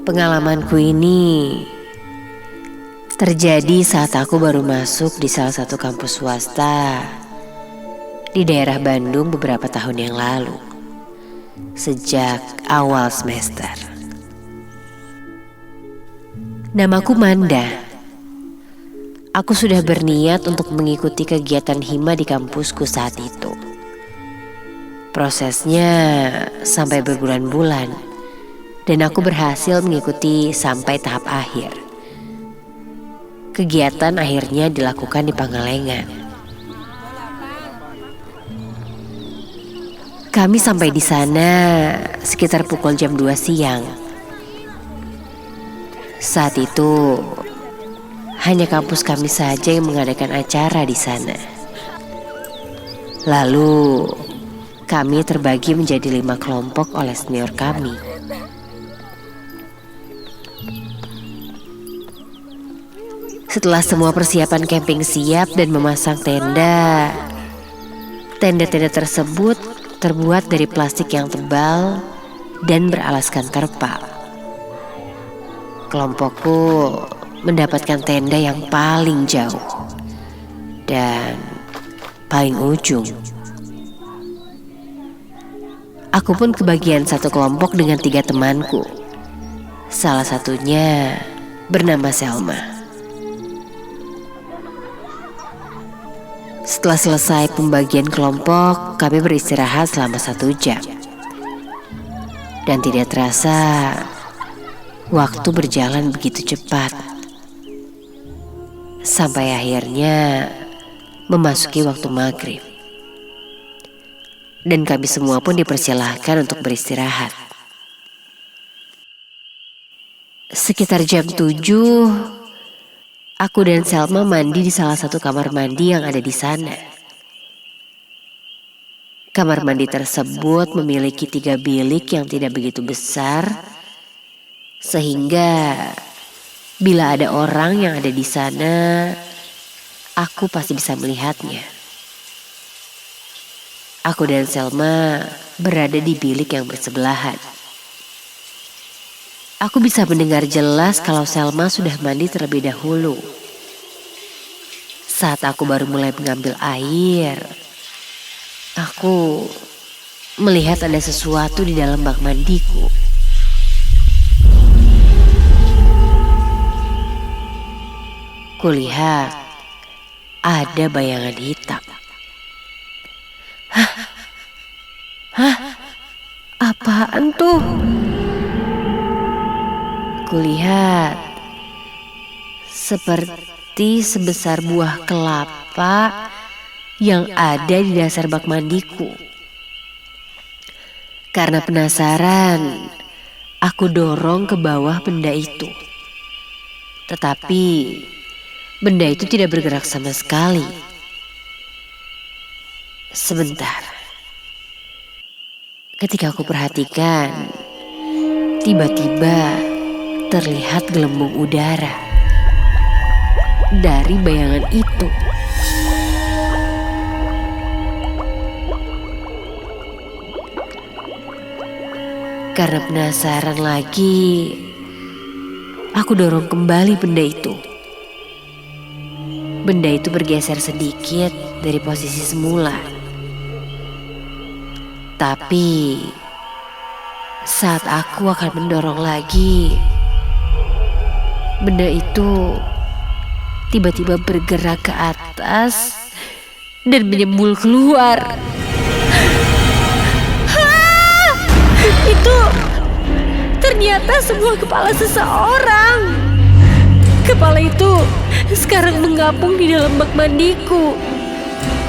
Pengalamanku ini terjadi saat aku baru masuk di salah satu kampus swasta di daerah Bandung beberapa tahun yang lalu, sejak awal semester. Namaku Manda. Aku sudah berniat untuk mengikuti kegiatan hima di kampusku saat itu. Prosesnya sampai berbulan-bulan, dan aku berhasil mengikuti sampai tahap akhir. Kegiatan akhirnya dilakukan di Pangalengan. Kami sampai di sana sekitar pukul jam 2 siang. Saat itu hanya kampus kami saja yang mengadakan acara di sana. Lalu kami terbagi menjadi 5 kelompok oleh senior kami. Setelah semua persiapan camping siap dan memasang tenda, tenda-tenda tersebut terbuat dari plastik yang tebal dan beralaskan terpal. Kelompokku mendapatkan tenda yang paling jauh dan paling ujung. Aku pun kebagian satu kelompok dengan 3 temanku. Salah satunya bernama Selma. Setelah selesai pembagian kelompok, kami beristirahat selama 1 jam. Dan tidak terasa, waktu berjalan begitu cepat. Sampai akhirnya memasuki waktu maghrib. Dan kami semua pun dipersilahkan untuk beristirahat. Sekitar jam 7, aku dan Selma mandi di salah satu kamar mandi yang ada di sana. Kamar mandi tersebut memiliki 3 bilik yang tidak begitu besar, sehingga bila ada orang yang ada di sana, aku pasti bisa melihatnya. Aku dan Selma berada di bilik yang bersebelahan. Aku bisa mendengar jelas kalau Selma sudah mandi terlebih dahulu. Saat aku baru mulai mengambil air, aku melihat ada sesuatu di dalam bak mandiku. Kulihat ada bayangan hitam. Hah? Apaan tuh? Kulihat seperti sebesar buah kelapa yang ada di dasar bak mandiku. Karena penasaran, aku dorong ke bawah benda itu. Tetapi benda itu tidak bergerak sama sekali. Sebentar. Ketika aku perhatikan, tiba-tiba terlihat gelembung udara dari bayangan itu. Karena penasaran lagi, aku dorong kembali benda itu. Benda itu bergeser sedikit dari posisi semula. Tapi saat aku akan mendorong lagi, benda itu tiba-tiba bergerak ke atas dan menyembul keluar. Itu ternyata sebuah kepala seseorang. Kepala itu sekarang mengapung di dalam bak mandiku.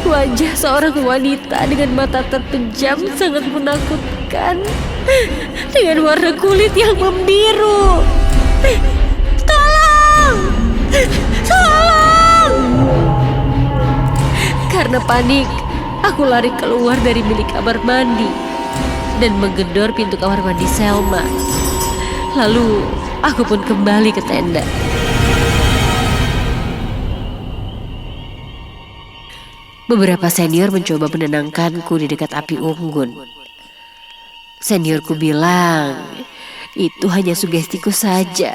Wajah seorang wanita dengan mata terpejam sangat menakutkan, dengan warna kulit yang membiru. Tolong! Tolong! Karena panik, aku lari keluar dari bilik kamar mandi dan menggedor pintu kamar mandi Selma. Lalu aku pun kembali ke tenda. Beberapa senior mencoba menenangkanku di dekat api unggun. Seniorku bilang, Itu hanya sugestiku saja.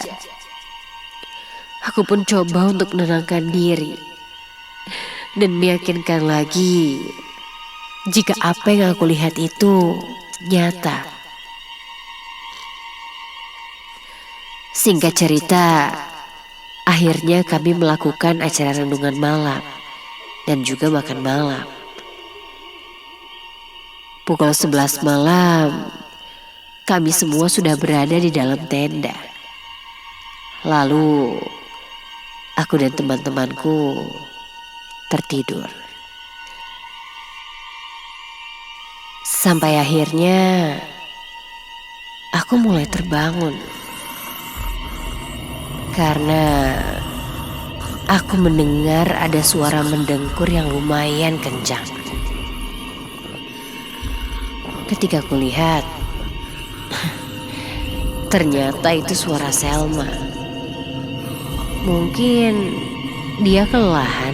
Aku pun coba untuk menenangkan diri dan meyakinkan lagi jika apa yang aku lihat itu nyata. Singkat cerita, akhirnya kami melakukan acara renungan malam dan juga makan malam. Pukul 11 malam, kami semua sudah berada di dalam tenda. Lalu, aku dan teman-temanku tertidur. Sampai akhirnya, aku mulai terbangun. Karena aku mendengar ada suara mendengkur yang lumayan kencang. Ketika kulihat, ternyata itu suara Selma. Mungkin dia kelelahan.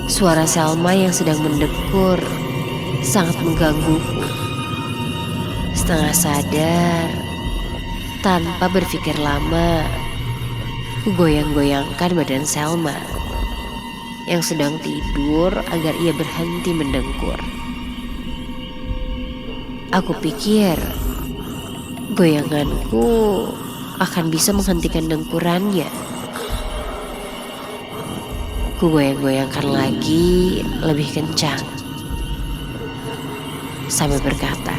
Suara Selma yang sedang mendengkur sangat menggangguku. Setengah sadar, tanpa berpikir lama, ku goyang-goyangkan badan Selma yang sedang tidur agar ia berhenti mendengkur. Aku pikir goyanganku akan bisa menghentikan dengkurannya. Ku goyang-goyangkan lagi lebih kencang sambil berkata,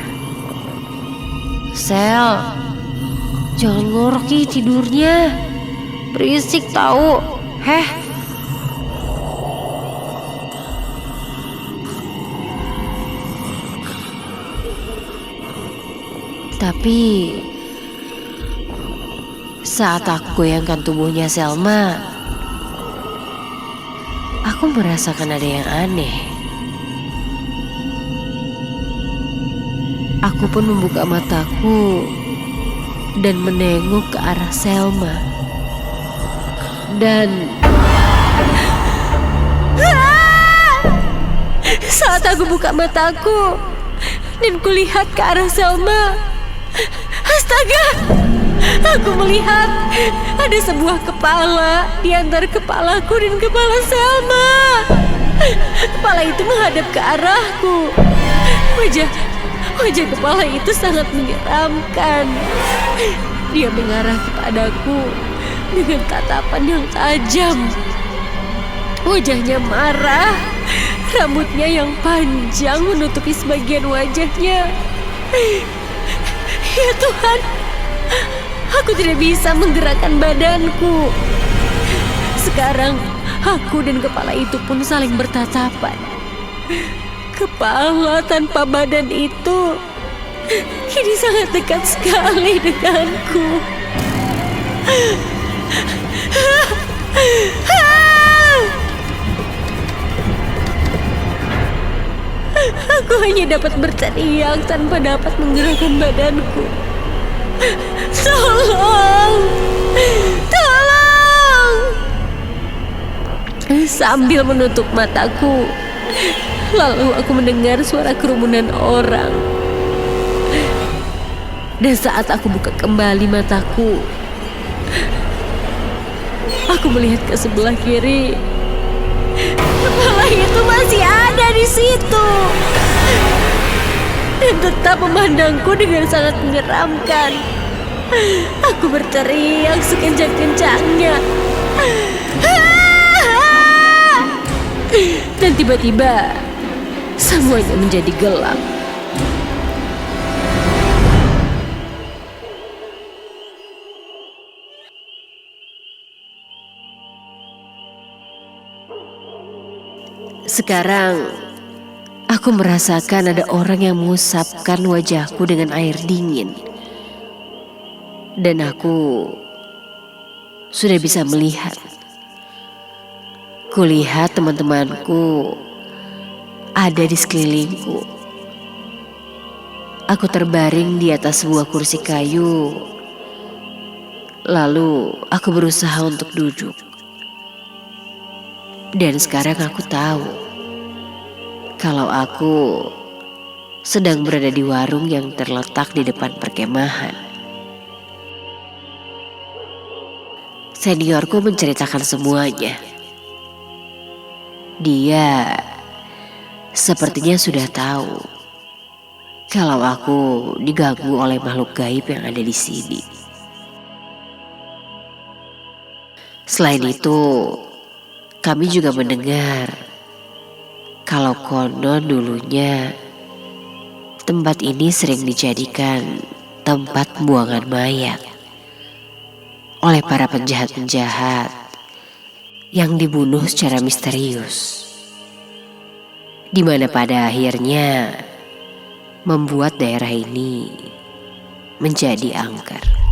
"Sel, jangan ngorok tidurnya. Berisik tahu. Heh." Tapi saat aku goyangkan tubuhnya Selma, aku merasakan ada yang aneh. Aku pun membuka mataku dan menengok ke arah Selma. Dan saat aku buka mataku dan kulihat ke arah Selma, astaga, aku melihat ada sebuah kepala di antara kepalaku dan kepala Selma. Kepala itu menghadap ke arahku. Wajah kepala itu sangat menyeramkan. Dia mengarah kepadaku dengan tatapan yang tajam. Wajahnya marah, rambutnya yang panjang menutupi sebagian wajahnya. Ya Tuhan, aku tidak bisa menggerakkan badanku. Sekarang aku dan kepala itu pun saling bertatapan. Kepala tanpa badan itu kini sangat dekat sekali denganku. Aku hanya dapat berteriak tanpa dapat menggerakkan badanku. Tolong! Tolong! Sambil menutup mataku, lalu aku mendengar suara kerumunan orang. Dan saat aku buka kembali mataku, aku melihat ke sebelah kiri. Kepala itu masih ada di situ dan tetap memandangku dengan sangat menyeramkan. Aku berteriak sekencang-kencangnya. Dan tiba-tiba semuanya menjadi gelap. Sekarang aku merasakan ada orang yang mengusapkan wajahku dengan air dingin. Dan aku sudah bisa melihat. Kulihat teman-temanku ada di sekelilingku. Aku terbaring di atas sebuah kursi kayu. Lalu aku berusaha untuk duduk. Dan sekarang aku tahu kalau aku sedang berada di warung yang terletak di depan perkemahan. Seniorku menceritakan semuanya. Dia sepertinya sudah tahu kalau aku diganggu oleh makhluk gaib yang ada di sini. Selain itu, kami juga mendengar kalau konon dulunya tempat ini sering dijadikan tempat pembuangan mayat oleh para penjahat-penjahat yang dibunuh secara misterius, di mana pada akhirnya membuat daerah ini menjadi angker.